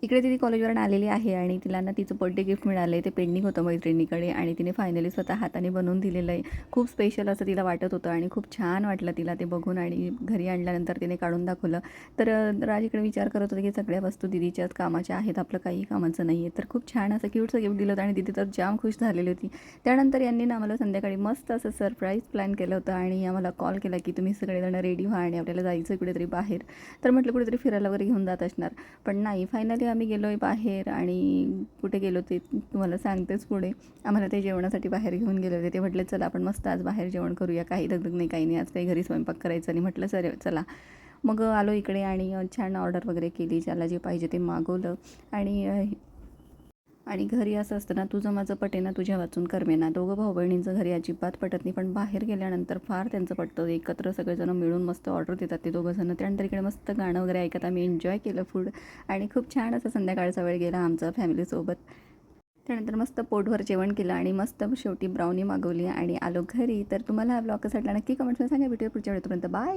इकडे ती कॉलेजवरून आलेली आहे आणि तिला ना तिचं बर्थडे गिफ्ट मिळालं आहे. ते पेंडिंग होतं मैत्रिणीकडे आणि तिने फायनली स्वतः हाताने बनवून दिलेलं आहे. खूप स्पेशल असं तिला वाटत होतं आणि खूप छान वाटलं तिला ते बघून आणि घरी आणल्यानंतर तिने काढून दाखवलं. तर राज इकडे विचार करत होता की सगळ्या वस्तू दीदीच्याच कामाच्या आहेत, आपलं काही कामाचं नाही आहे. तर खूप छान असं क्यूटचं गिफ्ट दिलं होतं आणि दीदी तर जाम खुश झालेली होती. त्यानंतर यांनी ना आम्हाला संध्याकाळी मस्त असं सरप्राईज प्लॅन केलं होतं आणि आम्हाला कॉल केला की तुम्ही सगळेजण रेडी व्हा आणि आपल्याला जायचं कुठेतरी बाहेर. तर म्हटलं कुठेतरी फिरायला वगैरे घेऊन जात असणार, पण नाही. फायनली आम्ही गेलो आहे बाहेर आणि कुठे गेलो ते तुम्हाला सांगतेच पुढे. आम्हाला ते जेवणासाठी बाहेर घेऊन गेले होते. ते म्हटले चला आपण मस्त आज बाहेर जेवण करूया, काही दगदग नाही काही नाही, आज काही घरी स्वयंपाक करायचा नाही. म्हटलं सर चला. मग आलो इकडे आणि छान ऑर्डर वगैरे केली, ज्याला जे पाहिजे ते मागवलं आणि घरी असं असतं ना, तुझं माझं पटेना तुझ्या वाचून करमेना. दोघं भाऊ बहिणींचं घरी अजिबात पटत नाही, पण बाहेर गेल्यानंतर फार त्यांचं पटतं. एकत्र सगळेजणं मिळून मस्त ऑर्डर देतात ते दोघंजणं. त्यानंतर इकडे मस्त गाणं वगैरे ऐकत आम्ही एन्जॉय केलं फूड आणि खूप छान असा संध्याकाळचा वेळ गेला आमचा फॅमिलीसोबत. त्यानंतर मस्त पोटभर जेवण केलं आणि मस्त शेवटी ब्राउनी मागवली आणि आलो घरी. तर तुम्हाला हा ब्लॉग कसा वाटला नक्की कमेंट्समध्ये सांगा. भेटूया पुढच्या वेळेपर्यंत. बाय.